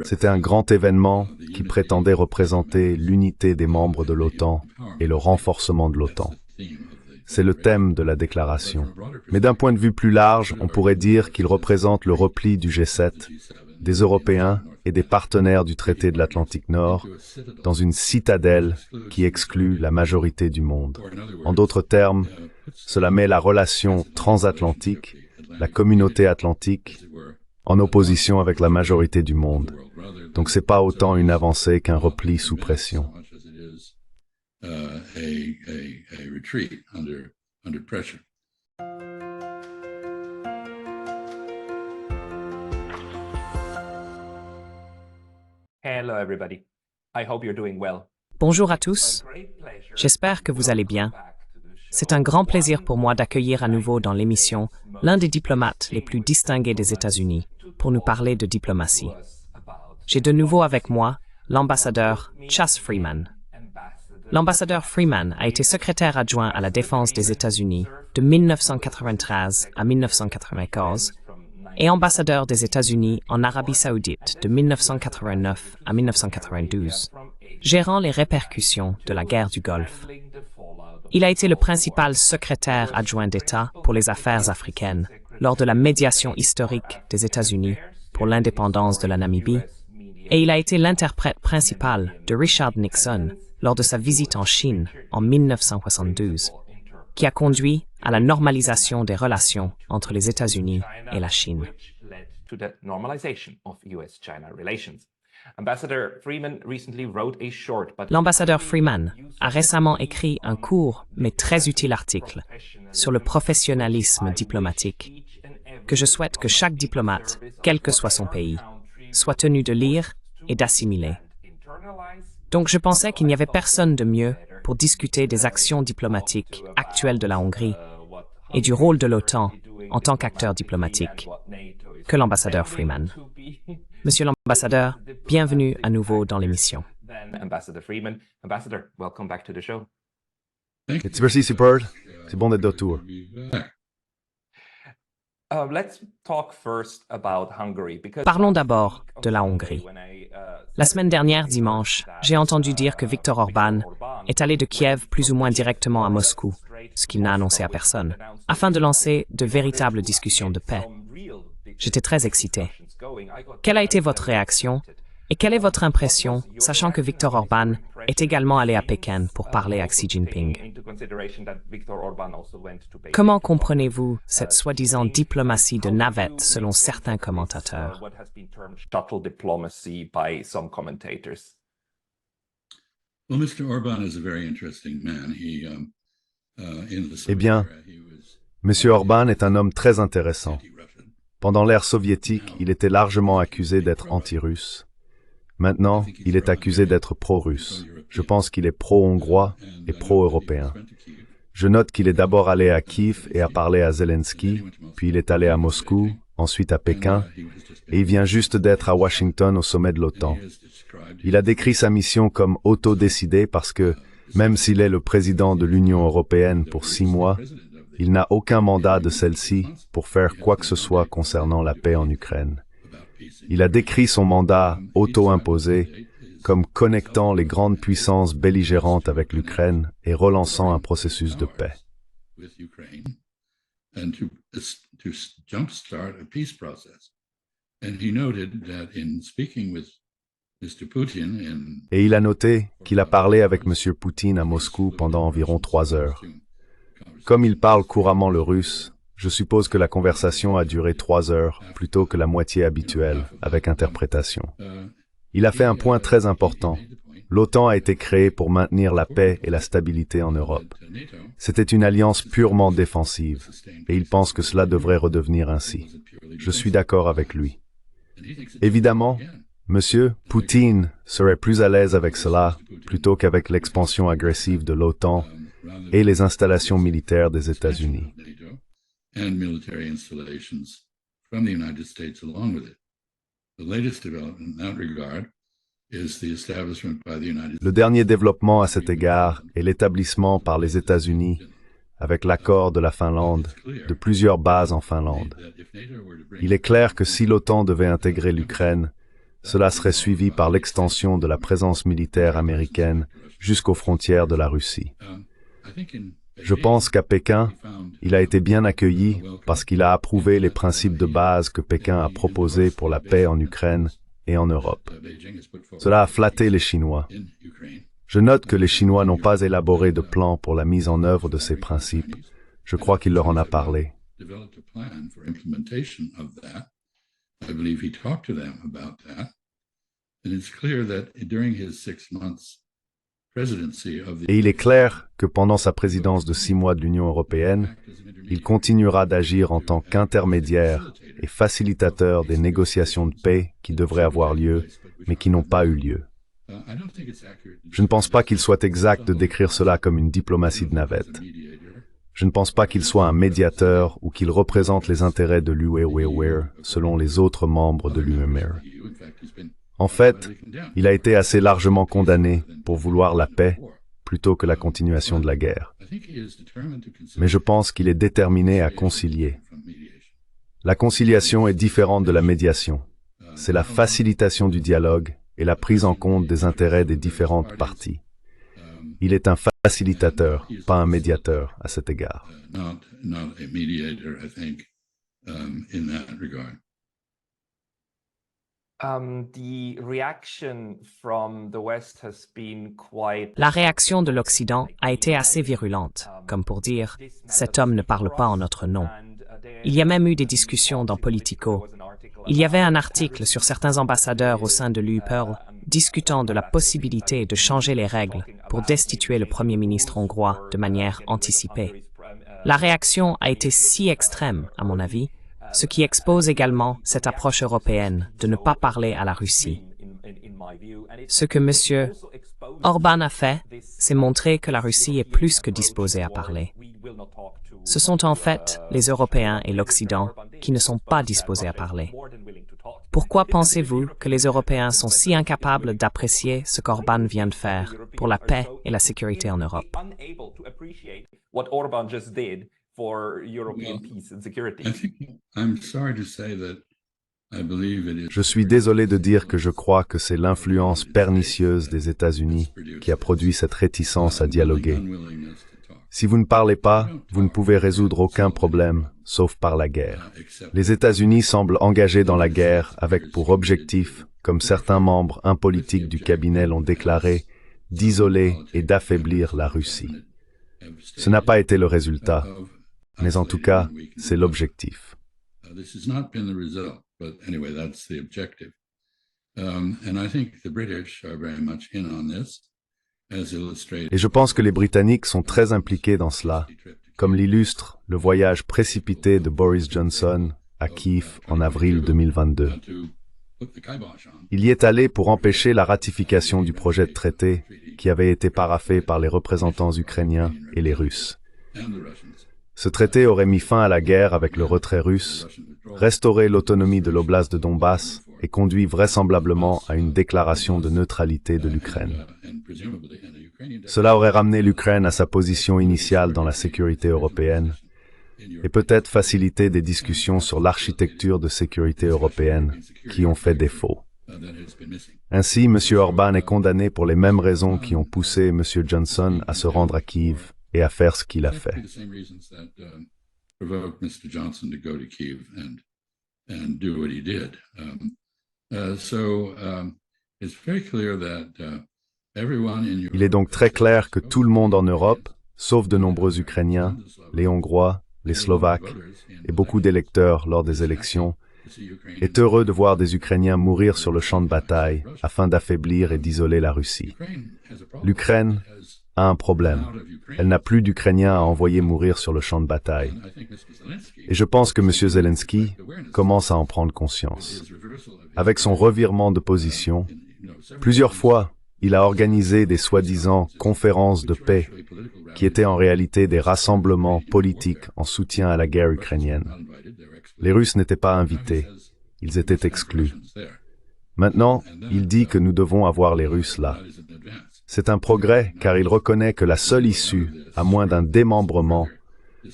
C'était un grand événement qui prétendait représenter l'unité des membres de l'OTAN et le renforcement de l'OTAN. C'est le thème de la déclaration. Mais d'un point de vue plus large, on pourrait dire qu'il représente le repli du G7, des Européens et des partenaires du traité de l'Atlantique Nord dans une citadelle qui exclut la majorité du monde. En d'autres termes, cela met la relation transatlantique, la communauté atlantique, en opposition avec la majorité du monde. Donc c'est pas autant une avancée qu'un repli sous pression. Hello everybody. I hope you're doing well. Bonjour à tous, j'espère que vous allez bien. C'est un grand plaisir pour moi d'accueillir à nouveau dans l'émission l'un des diplomates les plus distingués des États-Unis pour nous parler de diplomatie. J'ai de nouveau avec moi l'ambassadeur Chas Freeman. L'ambassadeur Freeman a été secrétaire adjoint à la défense des États-Unis de 1993 à 1995 et ambassadeur des États-Unis en Arabie Saoudite de 1989 à 1992, gérant les répercussions de la guerre du Golfe. Il a été le principal secrétaire adjoint d'État pour les affaires africaines lors de la médiation historique des États-Unis pour l'indépendance de la Namibie, et il a été l'interprète principal de Richard Nixon lors de sa visite en Chine en 1972, qui a conduit à la normalisation des relations entre les États-Unis et la Chine. L'ambassadeur Freeman a récemment écrit un court mais très utile article sur le professionnalisme diplomatique que je souhaite que chaque diplomate, quel que soit son pays, soit tenu de lire et d'assimiler. Donc je pensais qu'il n'y avait personne de mieux pour discuter des actions diplomatiques actuelles de la Hongrie et du rôle de l'OTAN en tant qu'acteur diplomatique que l'ambassadeur Freeman. Monsieur l'ambassadeur, bienvenue à nouveau dans l'émission. Merci, super. C'est bon d'être de retour. Parlons d'abord de la Hongrie. La semaine dernière, dimanche, j'ai entendu dire que Viktor Orban est allé de Kiev plus ou moins directement à Moscou, ce qu'il n'a annoncé à personne, afin de lancer de véritables discussions de paix. J'étais très excité. Quelle a été votre réaction et quelle est votre impression, sachant que Viktor Orban est également allé à Pékin pour parler à Xi Jinping? Comment comprenez-vous cette soi-disant diplomatie de navette selon certains commentateurs? Eh bien, M. Orban est un homme très intéressant. Pendant l'ère soviétique, il était largement accusé d'être anti-russe. Maintenant, il est accusé d'être pro-russe. Je pense qu'il est pro-hongrois et pro-européen. Je note qu'il est d'abord allé à Kiev et a parlé à Zelensky, puis il est allé à Moscou, ensuite à Pékin, et il vient juste d'être à Washington au sommet de l'OTAN. Il a décrit sa mission comme autodécidée parce que, même s'il est le président de l'Union européenne pour 6 mois, il n'a aucun mandat de celle-ci pour faire quoi que ce soit concernant la paix en Ukraine. Il a décrit son mandat auto-imposé comme connectant les grandes puissances belligérantes avec l'Ukraine et relançant un processus de paix. Et il a noté qu'il a parlé avec M. Poutine à Moscou pendant environ 3 heures. Comme il parle couramment le russe, je suppose que la conversation a duré 3 heures, plutôt que la moitié habituelle, avec interprétation. Il a fait un point très important. L'OTAN a été créée pour maintenir la paix et la stabilité en Europe. C'était une alliance purement défensive, et il pense que cela devrait redevenir ainsi. Je suis d'accord avec lui. Évidemment, M. Poutine serait plus à l'aise avec cela, plutôt qu'avec l'expansion agressive de l'OTAN et les installations militaires des États-Unis. And military installations from the United States along with it. The latest development in that regard is the establishment by the United States. Le dernier développement à cet égard est l'établissement par les États-Unis avec l'accord de la Finlande, de plusieurs bases en Finlande. Il est clair que si l'OTAN devait intégrer l'Ukraine, cela serait suivi par l'extension de la présence militaire américaine jusqu'aux frontières de la Russie. Je pense qu'à Pékin, il a été bien accueilli parce qu'il a approuvé les principes de base que Pékin a proposés pour la paix en Ukraine et en Europe. Cela a flatté les Chinois. Je note que les Chinois n'ont pas élaboré de plan pour la mise en œuvre de ces principes. Je crois qu'il leur en a parlé. Et il est clair que pendant sa présidence de 6 mois de l'Union européenne, il continuera d'agir en tant qu'intermédiaire et facilitateur des négociations de paix qui devraient avoir lieu, mais qui n'ont pas eu lieu. Je ne pense pas qu'il soit exact de décrire cela comme une diplomatie de navette. Je ne pense pas qu'il soit un médiateur ou qu'il représente les intérêts de l'UE selon les autres membres de l'UMR. En fait, il a été assez largement condamné pour vouloir la paix plutôt que la continuation de la guerre. Mais je pense qu'il est déterminé à concilier. La conciliation est différente de la médiation. C'est la facilitation du dialogue et la prise en compte des intérêts des différentes parties. Il est un facilitateur, pas un médiateur à cet égard. La réaction de l'Occident a été assez virulente, comme pour dire « cet homme ne parle pas en notre nom ». Il y a même eu des discussions dans Politico. Il y avait un article sur certains ambassadeurs au sein de l'UPERL discutant de la possibilité de changer les règles pour destituer le Premier ministre hongrois de manière anticipée. La réaction a été si extrême, à mon avis, ce qui expose également cette approche européenne de ne pas parler à la Russie. Ce que M. Orbán a fait, c'est montrer que la Russie est plus que disposée à parler. Ce sont en fait les Européens et l'Occident qui ne sont pas disposés à parler. Pourquoi pensez-vous que les Européens sont si incapables d'apprécier ce qu'Orbán vient de faire pour la paix et la sécurité en Europe? Je suis désolé de dire que je crois que c'est l'influence pernicieuse des États-Unis qui a produit cette réticence à dialoguer. Si vous ne parlez pas, vous ne pouvez résoudre aucun problème, sauf par la guerre. Les États-Unis semblent engagés dans la guerre avec pour objectif, comme certains membres impolitiques du cabinet l'ont déclaré, d'isoler et d'affaiblir la Russie. Ce n'a pas été le résultat, mais en tout cas, c'est l'objectif. Et je pense que les Britanniques sont très impliqués dans cela, comme l'illustre le voyage précipité de Boris Johnson à Kiev en avril 2022. Il y est allé pour empêcher la ratification du projet de traité qui avait été paraphé par les représentants ukrainiens et les Russes. Ce traité aurait mis fin à la guerre avec le retrait russe, restauré l'autonomie de l'oblast de Donbass et conduit vraisemblablement à une déclaration de neutralité de l'Ukraine. Cela aurait ramené l'Ukraine à sa position initiale dans la sécurité européenne et peut-être facilité des discussions sur l'architecture de sécurité européenne qui ont fait défaut. Ainsi, M. Orbán est condamné pour les mêmes raisons qui ont poussé M. Johnson à se rendre à Kiev et à faire ce qu'il a fait. Il est donc très clair que tout le monde en Europe, sauf de nombreux Ukrainiens, les Hongrois, les Slovaques et beaucoup d'électeurs lors des élections, est heureux de voir des Ukrainiens mourir sur le champ de bataille afin d'affaiblir et d'isoler la Russie. L'Ukraine a un problème. Elle n'a plus d'Ukrainiens à envoyer mourir sur le champ de bataille. Et je pense que M. Zelensky commence à en prendre conscience. Avec son revirement de position, plusieurs fois, il a organisé des soi-disant conférences de paix qui étaient en réalité des rassemblements politiques en soutien à la guerre ukrainienne. Les Russes n'étaient pas invités, ils étaient exclus. Maintenant, il dit que nous devons avoir les Russes là. C'est un progrès car il reconnaît que la seule issue, à moins d'un démembrement,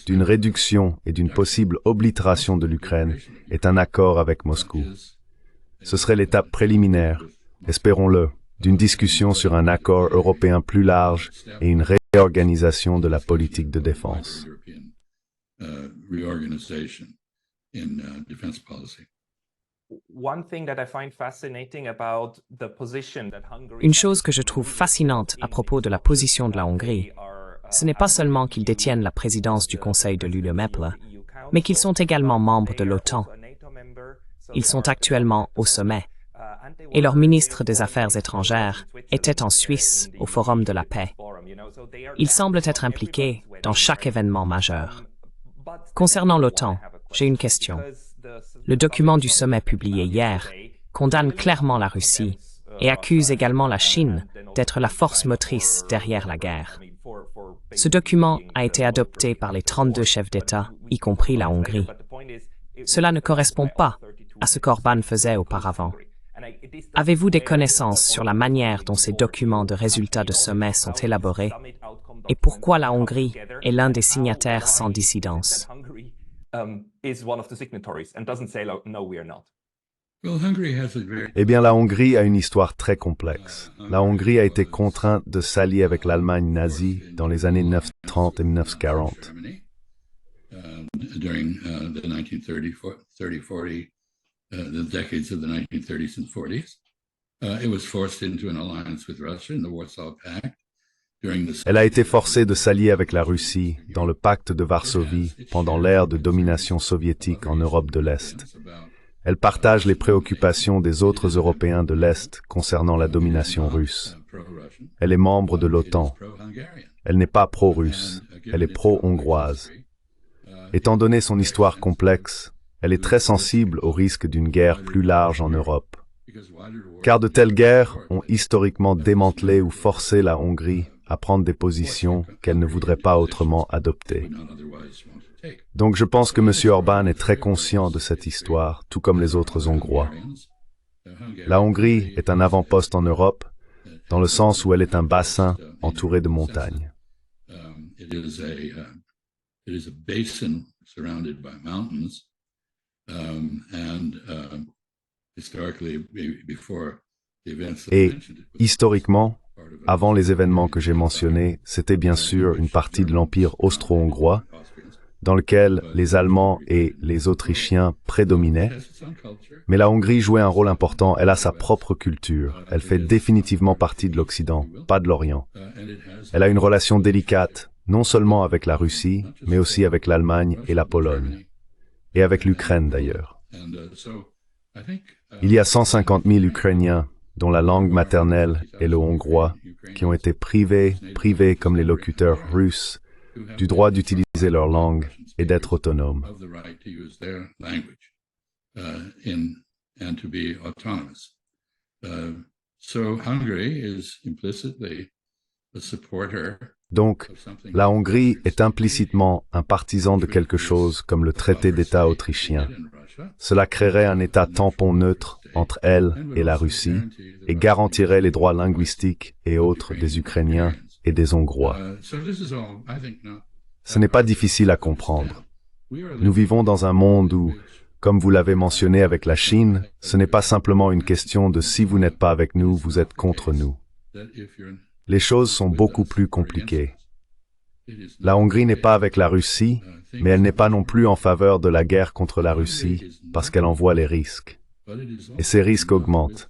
d'une réduction et d'une possible oblitération de l'Ukraine est un accord avec Moscou. Ce serait l'étape préliminaire, espérons-le, d'une discussion sur un accord européen plus large et une réorganisation de la politique de défense. Une chose que je trouve fascinante à propos de la position de la Hongrie, ce n'est pas seulement qu'ils détiennent la présidence du Conseil de l'UE-MEPLA, mais qu'ils sont également membres de l'OTAN. Ils sont actuellement au sommet. Et leur ministre des Affaires étrangères était en Suisse au Forum de la paix. Ils semblent être impliqués dans chaque événement majeur. Concernant l'OTAN, j'ai une question. Le document du sommet publié hier condamne clairement la Russie et accuse également la Chine d'être la force motrice derrière la guerre. Ce document a été adopté par les 32 chefs d'État, y compris la Hongrie. Cela ne correspond pas à ce qu'Orbán faisait auparavant. Avez-vous des connaissances sur la manière dont ces documents de résultats de sommet sont élaborés et pourquoi la Hongrie est l'un des signataires sans dissidence? Eh bien, la Hongrie a une histoire très complexe. La Hongrie a été contrainte de s'allier avec l'Allemagne nazie dans les années 1930 et 1940. The decades of the 1930s and 40s. It was forced into an alliance with Russia in the Warsaw Pact. Elle a été forcée de s'allier avec la Russie dans le pacte de Varsovie pendant l'ère de domination soviétique en Europe de l'Est. Elle partage les préoccupations des autres Européens de l'Est concernant la domination russe. Elle est membre de l'OTAN. Elle n'est pas pro-russe, elle est pro-hongroise. Étant donné son histoire complexe, elle est très sensible au risque d'une guerre plus large en Europe. Car de telles guerres ont historiquement démantelé ou forcé la Hongrie à prendre des positions qu'elle ne voudrait pas autrement adopter. Donc je pense que M. Orbán est très conscient de cette histoire, tout comme les autres Hongrois. La Hongrie est un avant-poste en Europe, dans le sens où elle est un bassin entouré de montagnes. Et, historiquement, avant les événements que j'ai mentionnés, c'était bien sûr une partie de l'Empire austro-hongrois, dans lequel les Allemands et les Autrichiens prédominaient. Mais la Hongrie jouait un rôle important, elle a sa propre culture, elle fait définitivement partie de l'Occident, pas de l'Orient. Elle a une relation délicate, non seulement avec la Russie, mais aussi avec l'Allemagne et la Pologne. Et avec l'Ukraine d'ailleurs. Il y a 150 000 Ukrainiens, dont la langue maternelle est le hongrois, qui ont été privés comme les locuteurs russes, du droit d'utiliser leur langue et d'être autonomes. Donc, la Hongrie est implicitement un partisan de quelque chose comme le traité d'État autrichien. Cela créerait un État tampon neutre entre elle et la Russie et garantirait les droits linguistiques et autres des Ukrainiens et des Hongrois. Ce n'est pas difficile à comprendre. Nous vivons dans un monde où, comme vous l'avez mentionné avec la Chine, ce n'est pas simplement une question de si vous n'êtes pas avec nous, vous êtes contre nous. Les choses sont beaucoup plus compliquées. La Hongrie n'est pas avec la Russie, mais elle n'est pas non plus en faveur de la guerre contre la Russie parce qu'elle en voit les risques. Et ces risques augmentent.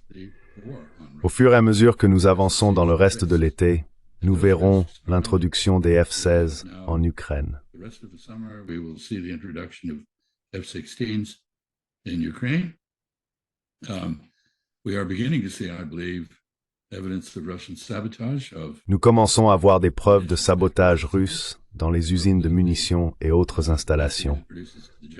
Au fur et à mesure que nous avançons dans le reste de l'été, nous verrons l'introduction des F-16 en Ukraine. Nous commençons à voir des preuves de sabotage russe dans les usines de munitions et autres installations.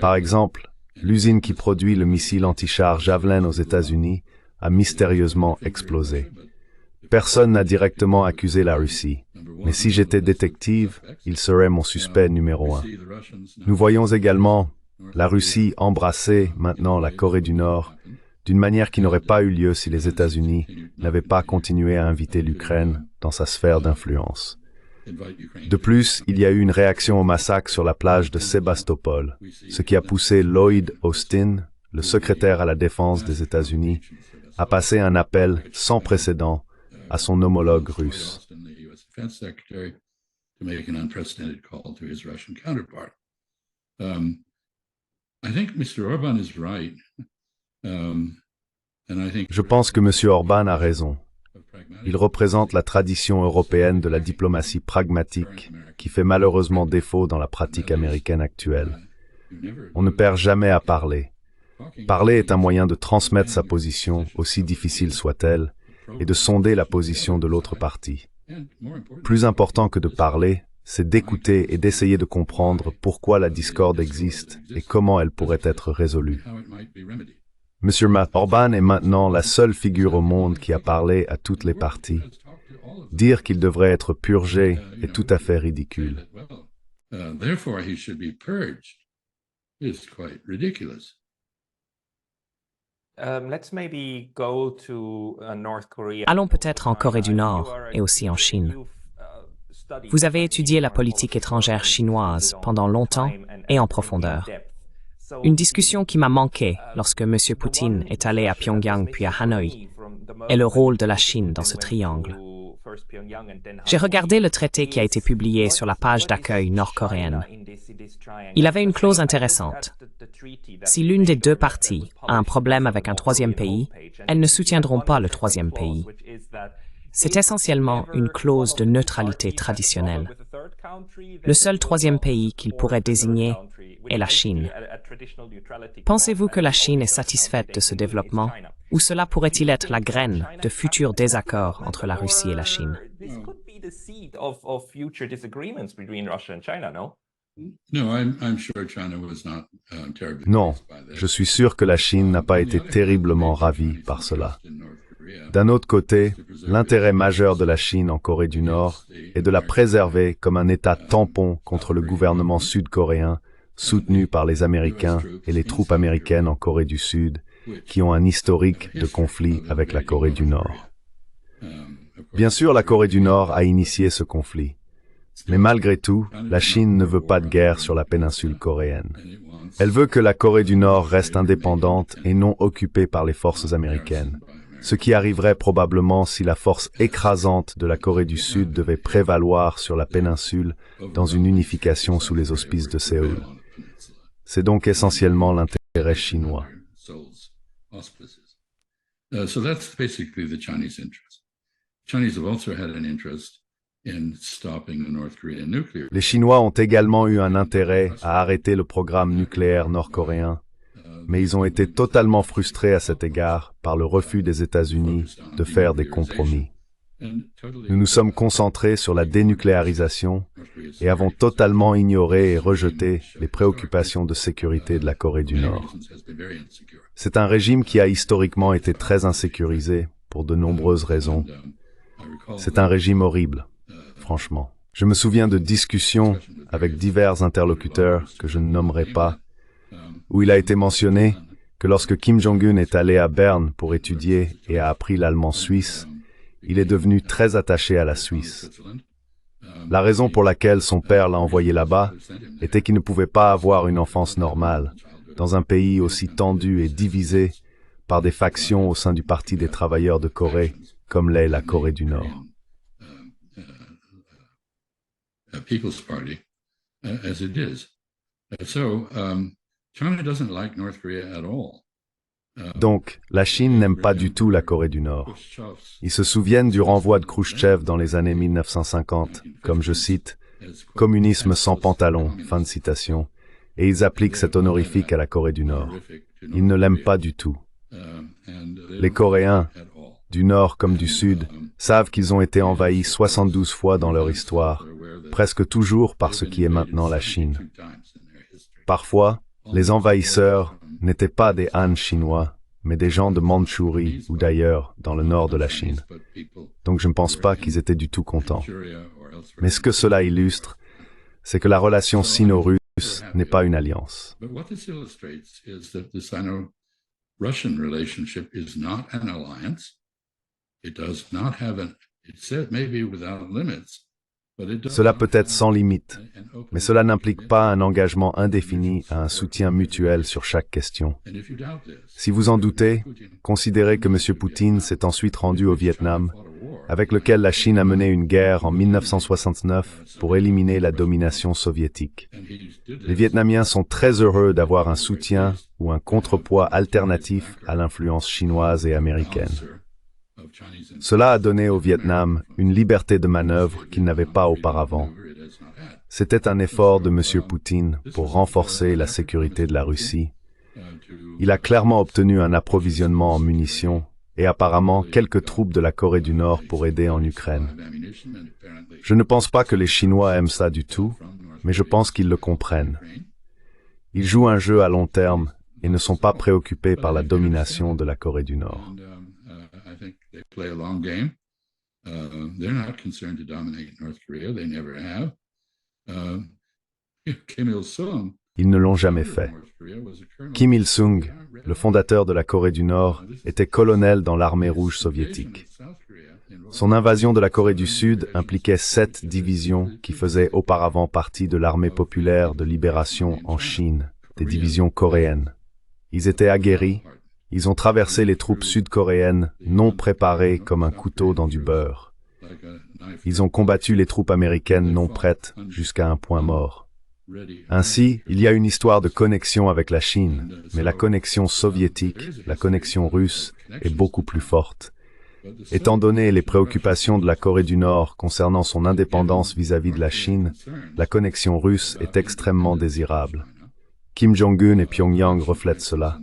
Par exemple, l'usine qui produit le missile anti-char Javelin aux États-Unis a mystérieusement explosé. Personne n'a directement accusé la Russie, mais si j'étais détective, il serait mon suspect numéro 1. Nous voyons également la Russie embrasser maintenant la Corée du Nord d'une manière qui n'aurait pas eu lieu si les États-Unis n'avaient pas continué à inviter l'Ukraine dans sa sphère d'influence. De plus, il y a eu une réaction au massacre sur la plage de Sébastopol, ce qui a poussé Lloyd Austin, le secrétaire à la défense des États-Unis, à passer un appel sans précédent à son homologue russe. Je pense que M. Orban a raison. Il représente la tradition européenne de la diplomatie pragmatique qui fait malheureusement défaut dans la pratique américaine actuelle. On ne perd jamais à parler. Parler est un moyen de transmettre sa position, aussi difficile soit-elle, et de sonder la position de l'autre partie. Plus important que de parler, c'est d'écouter et d'essayer de comprendre pourquoi la discorde existe et comment elle pourrait être résolue. M. Orban est maintenant la seule figure au monde qui a parlé à toutes les parties. Dire qu'il devrait être purgé est tout à fait ridicule. Allons peut-être en Corée du Nord et aussi en Chine. Vous avez étudié la politique étrangère chinoise pendant longtemps et en profondeur. Une discussion qui m'a manqué lorsque M. Poutine est allé à Pyongyang puis à Hanoï est le rôle de la Chine dans ce triangle. J'ai regardé le traité qui a été publié sur la page d'accueil nord-coréenne. Il avait une clause intéressante. Si l'une des deux parties a un problème avec un troisième pays, elles ne soutiendront pas le troisième pays. C'est essentiellement une clause de neutralité traditionnelle. Le seul troisième pays qu'il pourrait désigner est la Chine. Pensez-vous que la Chine est satisfaite de ce développement, ou cela pourrait-il être la graine de futurs désaccords entre la Russie et la Chine? Non, je suis sûr que la Chine n'a pas été terriblement ravie par cela. D'un autre côté, l'intérêt majeur de la Chine en Corée du Nord est de la préserver comme un État tampon contre le gouvernement sud-coréen, soutenu par les Américains et les troupes américaines en Corée du Sud, qui ont un historique de conflit avec la Corée du Nord. Bien sûr, la Corée du Nord a initié ce conflit. Mais malgré tout, la Chine ne veut pas de guerre sur la péninsule coréenne. Elle veut que la Corée du Nord reste indépendante et non occupée par les forces américaines, ce qui arriverait probablement si la force écrasante de la Corée du Sud devait prévaloir sur la péninsule dans une unification sous les auspices de Séoul. C'est donc essentiellement l'intérêt chinois. So that's basically the Chinese interest. Chinese have also had an interest in stopping the North Korean nuclear. Les Chinois ont également eu un intérêt à arrêter le programme nucléaire nord-coréen, mais ils ont été totalement frustrés à cet égard par le refus des États-Unis de faire des compromis. Nous nous sommes concentrés sur la dénucléarisation et avons totalement ignoré et rejeté les préoccupations de sécurité de la Corée du Nord. C'est un régime qui a historiquement été très insécurisé pour de nombreuses raisons. C'est un régime horrible, franchement. Je me souviens de discussions avec divers interlocuteurs que je ne nommerai pas, où il a été mentionné que lorsque Kim Jong-un est allé à Berne pour étudier et a appris l'allemand suisse, il est devenu très attaché à la Suisse. La raison pour laquelle son père l'a envoyé là-bas était qu'il ne pouvait pas avoir une enfance normale dans un pays aussi tendu et divisé par des factions au sein du Parti des travailleurs de Corée, comme l'est la Corée du Nord. People's Party, as it is. China doesn't like North Korea at all. Donc, la Chine n'aime pas du tout la Corée du Nord. Ils se souviennent du renvoi de Khrouchtchev dans les années 1950, comme je cite, « communisme sans pantalon », fin de citation, et ils appliquent cet honorifique à la Corée du Nord. Ils ne l'aiment pas du tout. Les Coréens, du Nord comme du Sud, savent qu'ils ont été envahis 72 fois dans leur histoire, presque toujours par ce qui est maintenant la Chine. Parfois, les envahisseurs n'étaient pas des Han chinois, mais des gens de Mandchourie ou d'ailleurs, dans le nord de la Chine. Donc je ne pense pas qu'ils étaient du tout contents. Mais ce que cela illustre, c'est que la relation sino-russe n'est pas une alliance. Russian relationship is not an alliance. It does not have it said maybe without limits, Cela peut être sans limite, mais cela n'implique pas un engagement indéfini à un soutien mutuel sur chaque question. Si vous en doutez, considérez que M. Poutine s'est ensuite rendu au Vietnam, avec lequel la Chine a mené une guerre en 1969 pour éliminer la domination soviétique. Les Vietnamiens sont très heureux d'avoir un soutien ou un contrepoids alternatif à l'influence chinoise et américaine. Cela a donné au Vietnam une liberté de manœuvre qu'il n'avait pas auparavant. C'était un effort de M. Poutine pour renforcer la sécurité de la Russie. Il a clairement obtenu un approvisionnement en munitions et apparemment quelques troupes de la Corée du Nord pour aider en Ukraine. Je ne pense pas que les Chinois aiment ça du tout, mais je pense qu'ils le comprennent. Ils jouent un jeu à long terme et ne sont pas préoccupés par la domination de la Corée du Nord. Ils ne l'ont jamais fait. Kim Il-sung, le fondateur de la Corée du Nord, était colonel dans l'armée rouge soviétique. Son invasion de la Corée du Sud impliquait 7 divisions qui faisaient auparavant partie de l'armée populaire de libération en Chine, des divisions coréennes. Ils étaient aguerris, ils ont traversé les troupes sud-coréennes non préparées comme un couteau dans du beurre. Ils ont combattu les troupes américaines non prêtes jusqu'à un point mort. Ainsi, il y a une histoire de connexion avec la Chine, mais la connexion soviétique, la connexion russe, est beaucoup plus forte. Étant donné les préoccupations de la Corée du Nord concernant son indépendance vis-à-vis de la Chine, la connexion russe est extrêmement désirable. Kim Jong-un et Pyongyang reflètent cela.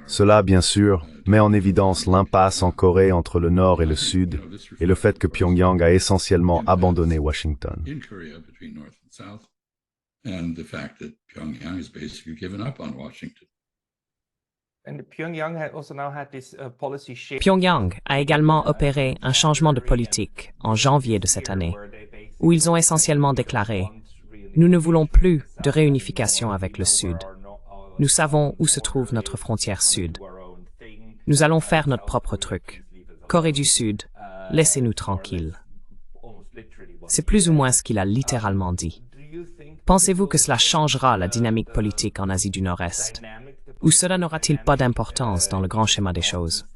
Cela, bien sûr, met en évidence l'impasse en Corée entre le Nord et le Sud, et le fait que Pyongyang a essentiellement abandonné Washington. Pyongyang a également opéré un changement de politique en janvier de cette année, où ils ont essentiellement déclaré « Nous ne voulons plus de réunification avec le Sud. Nous savons où se trouve notre frontière Sud. Nous allons faire notre propre truc. Corée du Sud, laissez-nous tranquilles. » C'est plus ou moins ce qu'il a littéralement dit. Pensez-vous que cela changera la dynamique politique en Asie du Nord-Est? Ou cela n'aura-t-il pas d'importance dans le grand schéma des choses?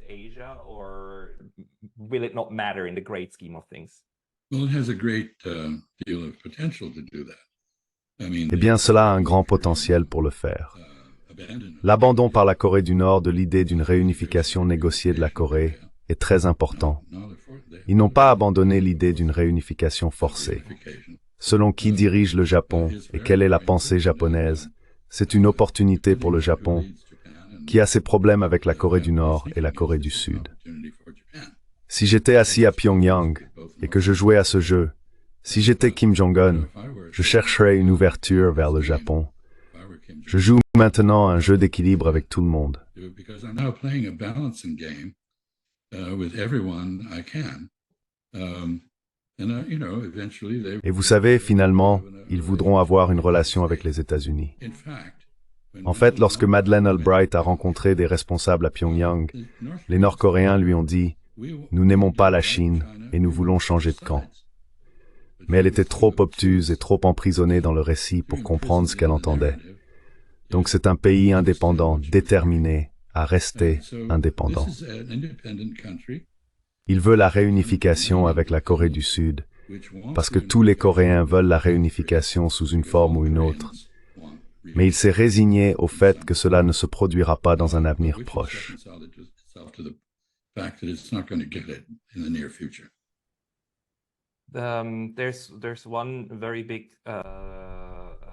Eh bien, cela a un grand potentiel pour le faire. L'abandon par la Corée du Nord de l'idée d'une réunification négociée de la Corée est très important. Ils n'ont pas abandonné l'idée d'une réunification forcée. Selon qui dirige le Japon et quelle est la pensée japonaise, c'est une opportunité pour le Japon, qui a ses problèmes avec la Corée du Nord et la Corée du Sud. Si j'étais assis à Pyongyang et que je jouais à ce jeu, si j'étais Kim Jong-un, je chercherais une ouverture vers le Japon. Je joue maintenant un jeu d'équilibre avec tout le monde. Et vous savez, finalement, ils voudront avoir une relation avec les États-Unis. En fait, lorsque Madeleine Albright a rencontré des responsables à Pyongyang, les Nord-Coréens lui ont dit « Nous n'aimons pas la Chine et nous voulons changer de camp ». Mais elle était trop obtuse et trop emprisonnée dans le récit pour comprendre ce qu'elle entendait. Donc c'est un pays indépendant, déterminé à rester indépendant. Il veut la réunification avec la Corée du Sud, parce que tous les Coréens veulent la réunification sous une forme ou une autre. Mais il s'est résigné au fait que cela ne se produira pas dans un avenir proche.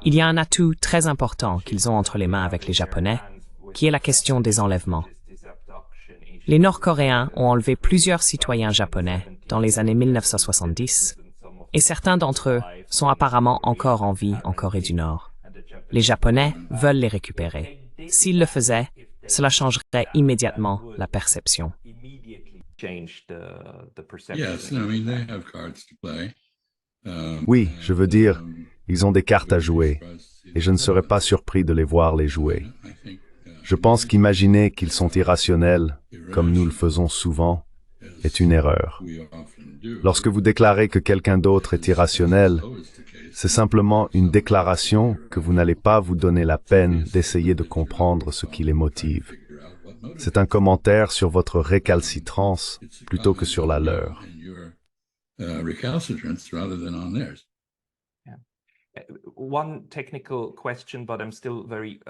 Il y a un atout très important qu'ils ont entre les mains avec les Japonais, qui est la question des enlèvements. Les Nord-Coréens ont enlevé plusieurs citoyens japonais dans les années 1970, et certains d'entre eux sont apparemment encore en vie en Corée du Nord. Les Japonais veulent les récupérer. S'ils le faisaient, cela changerait immédiatement la perception. Oui, je veux dire, ils ont des cartes à jouer, et je ne serais pas surpris de les voir les jouer. Je pense qu'imaginer qu'ils sont irrationnels, comme nous le faisons souvent, est une erreur. Lorsque vous déclarez que quelqu'un d'autre est irrationnel, c'est simplement une déclaration que vous n'allez pas vous donner la peine d'essayer de comprendre ce qui les motive. C'est un commentaire sur votre récalcitrance plutôt que sur la leur.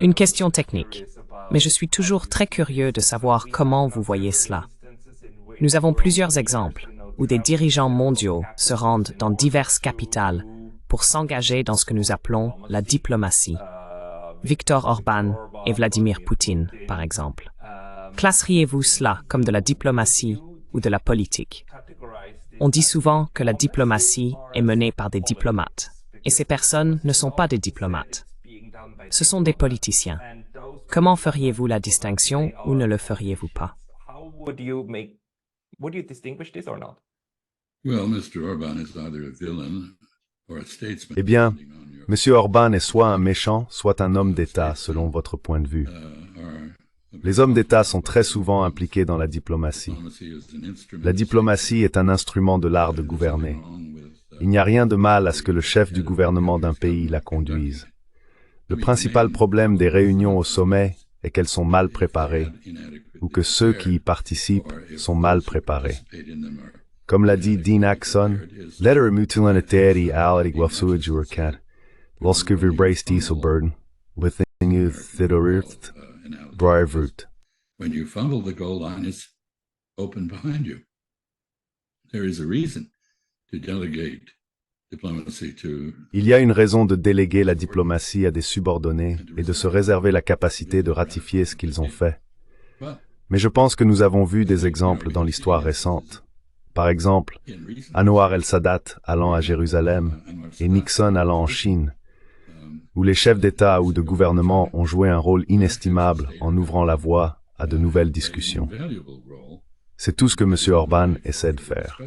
Une question technique, mais je suis toujours très curieux de savoir comment vous voyez cela. Nous avons plusieurs exemples où des dirigeants mondiaux se rendent dans diverses capitales pour s'engager dans ce que nous appelons la diplomatie. Viktor Orban et Vladimir Poutine, par exemple. Classeriez-vous cela comme de la diplomatie ou de la politique? On dit souvent que la diplomatie est menée par des diplomates, et ces personnes ne sont pas des diplomates. Ce sont des politiciens. Comment feriez-vous la distinction ou ne le feriez-vous pas? Eh bien, M. Orban est soit un méchant, soit un homme d'État, selon votre point de vue. Les hommes d'État sont très souvent impliqués dans la diplomatie. La diplomatie est un instrument de l'art de gouverner. Il n'y a rien de mal à ce que le chef du gouvernement d'un pays la conduise. Le principal problème des réunions au sommet est qu'elles sont mal préparées, ou que ceux qui y participent sont mal préparés. Comme l'a dit Dean Axon, "Letter mutualitari ality wafsuajurkat, lorsque wir brace dieselburden, within thidorirt, brivert." When you fumble, the goal line is open behind you. There is a reason to delegate diplomacy to... Il y a une raison de déléguer la diplomatie à des subordonnés et de se réserver la capacité de ratifier ce qu'ils ont fait. Mais je pense que nous avons vu des exemples dans l'histoire récente. Par exemple, Anwar el-Sadat allant à Jérusalem et Nixon allant en Chine, où les chefs d'État ou de gouvernement ont joué un rôle inestimable en ouvrant la voie à de nouvelles discussions. C'est tout ce que M. Orban essaie de faire.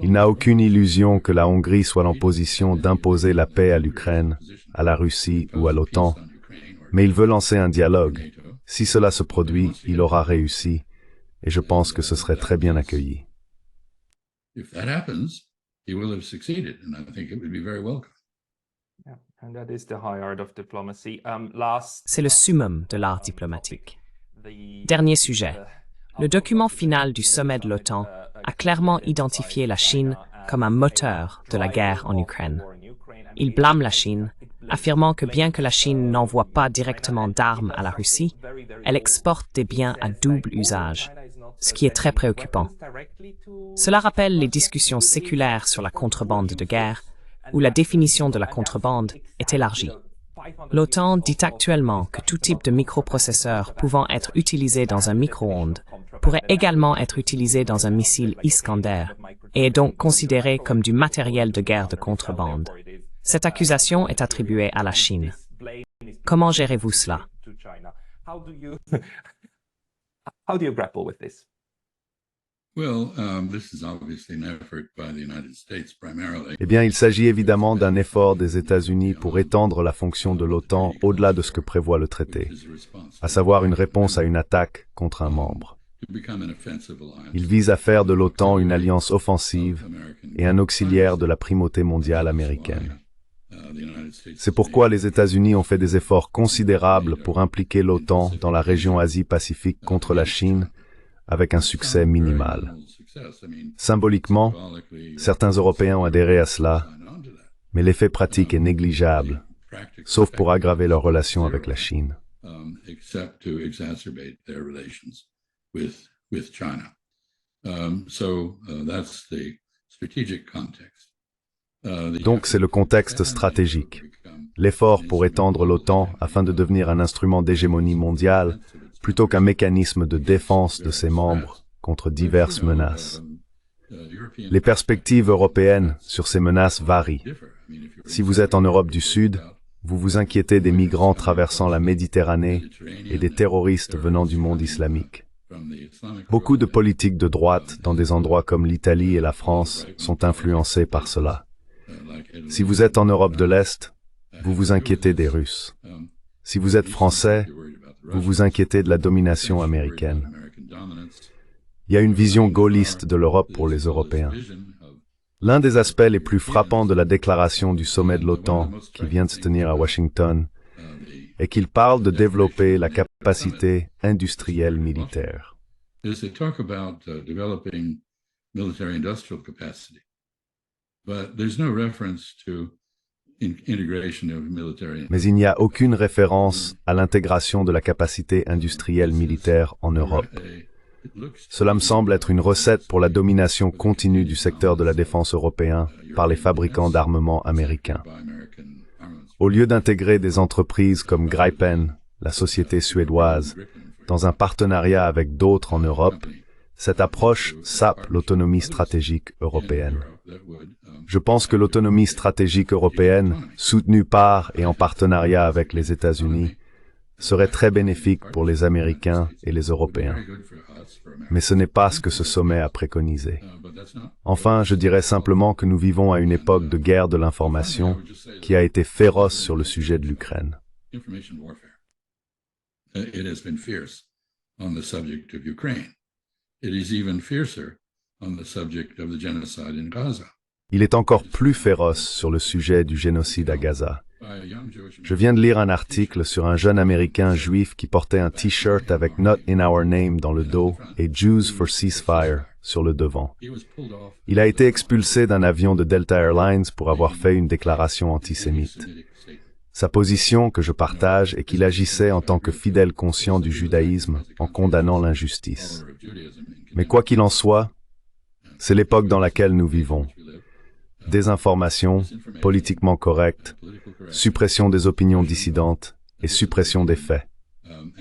Il n'a aucune illusion que la Hongrie soit en position d'imposer la paix à l'Ukraine, à la Russie ou à l'OTAN, mais il veut lancer un dialogue. Si cela se produit, il aura réussi, et je pense que ce serait très bien accueilli. If that happens, he will have succeeded, and I think it would be very welcome. C'est le summum de l'art diplomatique. Dernier sujet. Le document final du sommet de l'OTAN a clairement identifié la Chine comme un moteur de la guerre en Ukraine. Il blâme la Chine, affirmant que bien que la Chine n'envoie pas directement d'armes à la Russie, elle exporte des biens à double usage, ce qui est très préoccupant. Cela rappelle les discussions séculaires sur la contrebande de guerre, où la définition de la contrebande est élargie. L'OTAN dit actuellement que tout type de microprocesseur pouvant être utilisé dans un micro-ondes pourrait également être utilisé dans un missile Iskander et est donc considéré comme du matériel de guerre de contrebande. Cette accusation est attribuée à la Chine. Comment gérez-vous cela? How do you grapple with this? Well, this is obviously an effort by the United States primarily. Eh bien, il s'agit évidemment d'un effort des États-Unis pour étendre la fonction de l'OTAN au-delà de ce que prévoit le traité, à savoir une réponse à une attaque contre un membre. Il vise à faire de l'OTAN une alliance offensive et un auxiliaire de la primauté mondiale américaine. C'est pourquoi les États-Unis ont fait des efforts considérables pour impliquer l'OTAN dans la région Asie-Pacifique contre la Chine, avec un succès minimal. Symboliquement, certains Européens ont adhéré à cela, mais l'effet pratique est négligeable, sauf pour aggraver leurs relations avec la Chine. Donc c'est le contexte stratégique. L'effort pour étendre l'OTAN afin de devenir un instrument d'hégémonie mondiale plutôt qu'un mécanisme de défense de ses membres contre diverses menaces. Les perspectives européennes sur ces menaces varient. Si vous êtes en Europe du Sud, vous vous inquiétez des migrants traversant la Méditerranée et des terroristes venant du monde islamique. Beaucoup de politiques de droite dans des endroits comme l'Italie et la France sont influencés par cela. Si vous êtes en Europe de l'Est, vous vous inquiétez des Russes. Si vous êtes français, vous vous inquiétez de la domination américaine. Il y a une vision gaulliste de l'Europe pour les Européens. L'un des aspects les plus frappants de la déclaration du sommet de l'OTAN qui vient de se tenir à Washington est qu'il parle de développer la capacité industrielle militaire. Mais il n'y a aucune référence à l'intégration de la capacité industrielle militaire en Europe. Cela me semble être une recette pour la domination continue du secteur de la défense européen par les fabricants d'armement américains. Au lieu d'intégrer des entreprises comme Gripen, la société suédoise, dans un partenariat avec d'autres en Europe, cette approche sape l'autonomie stratégique européenne. Je pense que l'autonomie stratégique européenne, soutenue par et en partenariat avec les États-Unis, serait très bénéfique pour les Américains et les Européens. Mais ce n'est pas ce que ce sommet a préconisé. Enfin, je dirais simplement que nous vivons à une époque de guerre de l'information qui a été féroce sur le sujet de l'Ukraine. Il est encore plus féroce sur le sujet du génocide à Gaza. Je viens de lire un article sur un jeune Américain juif qui portait un T-shirt avec Not in Our Name dans le dos et Jews for Ceasefire sur le devant. Il a été expulsé d'un avion de Delta Airlines pour avoir fait une déclaration antisémite. Sa position, que je partage, est qu'il agissait en tant que fidèle conscient du judaïsme en condamnant l'injustice. Mais quoi qu'il en soit, c'est l'époque dans laquelle nous vivons. Désinformation, politiquement correct, suppression des opinions dissidentes et suppression des faits.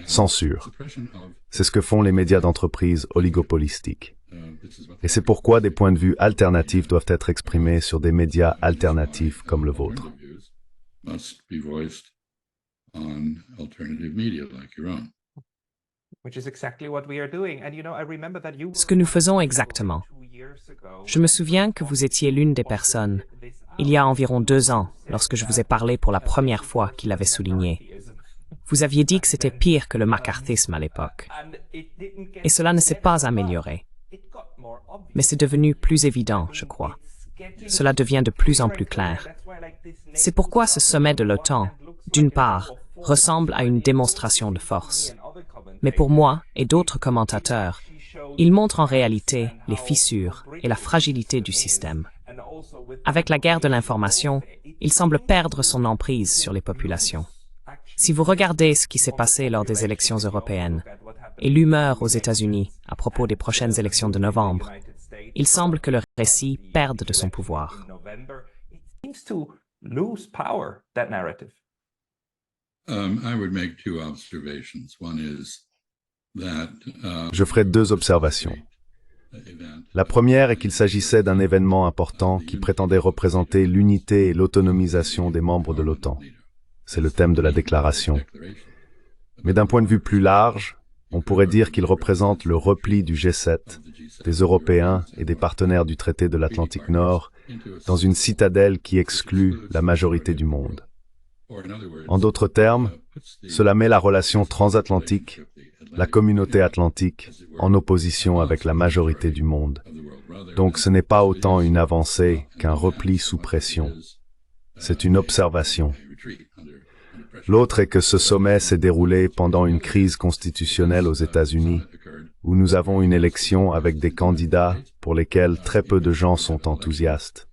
Censure. C'est ce que font les médias d'entreprise oligopolistiques. Et c'est pourquoi des points de vue alternatifs doivent être exprimés sur des médias alternatifs comme le vôtre. Ce que nous faisons exactement. Je me souviens que vous étiez l'une des personnes, il y a environ 2 ans, lorsque je vous ai parlé pour la première fois qu'il avait souligné. Vous aviez dit que c'était pire que le macarthisme à l'époque. Et cela ne s'est pas amélioré. Mais c'est devenu plus évident, je crois. Cela devient de plus en plus clair. C'est pourquoi ce sommet de l'OTAN, d'une part, ressemble à une démonstration de force. Mais pour moi et d'autres commentateurs, il montre en réalité les fissures et la fragilité du système. Avec la guerre de l'information, il semble perdre son emprise sur les populations. Si vous regardez ce qui s'est passé lors des élections européennes et l'humeur aux États-Unis à propos des prochaines élections de novembre, il semble que le récit perde de son pouvoir. Je ferai 2 observations. La première est qu'il s'agissait d'un événement important qui prétendait représenter l'unité et l'autonomisation des membres de l'OTAN. C'est le thème de la déclaration. Mais d'un point de vue plus large, on pourrait dire qu'il représente le repli du G7, des Européens et des partenaires du traité de l'Atlantique Nord dans une citadelle qui exclut la majorité du monde. En d'autres termes, cela met la relation transatlantique, la communauté atlantique, en opposition avec la majorité du monde. Donc ce n'est pas autant une avancée qu'un repli sous pression. C'est une observation. L'autre est que ce sommet s'est déroulé pendant une crise constitutionnelle aux États-Unis, où nous avons une élection avec des candidats pour lesquels très peu de gens sont enthousiastes.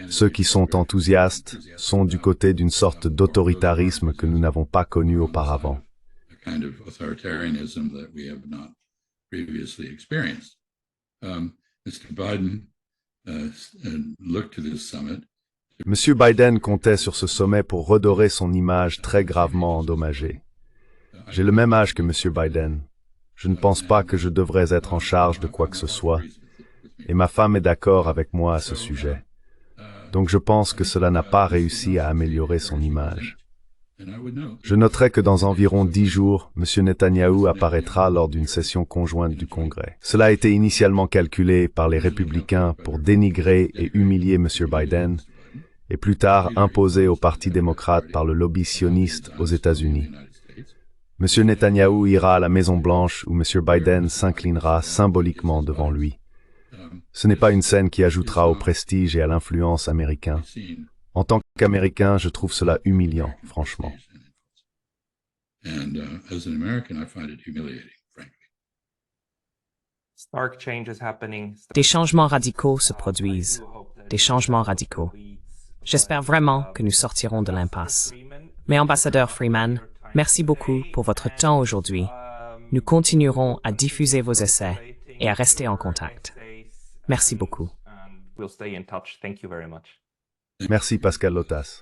Ceux qui sont enthousiastes sont du côté d'une sorte d'autoritarisme que nous n'avons pas connu auparavant. M. Biden comptait sur ce sommet pour redorer son image très gravement endommagée. J'ai le même âge que M. Biden. Je ne pense pas que je devrais être en charge de quoi que ce soit, et ma femme est d'accord avec moi à ce sujet. Donc je pense que cela n'a pas réussi à améliorer son image. Je noterai que dans environ 10 jours, M. Netanyahou apparaîtra lors d'une session conjointe du Congrès. Cela a été initialement calculé par les républicains pour dénigrer et humilier M. Biden, et plus tard imposé au Parti démocrate par le lobby sioniste aux États-Unis. M. Netanyahou ira à la Maison-Blanche où M. Biden s'inclinera symboliquement devant lui. Ce n'est pas une scène qui ajoutera au prestige et à l'influence américain. En tant qu'Américain, je trouve cela humiliant, franchement. Des changements radicaux se produisent. Des changements radicaux. J'espère vraiment que nous sortirons de l'impasse. Mais ambassadeur Freeman, merci beaucoup pour votre temps aujourd'hui. Nous continuerons à diffuser vos essais et à rester en contact. Merci beaucoup. Merci Pascal Lotas.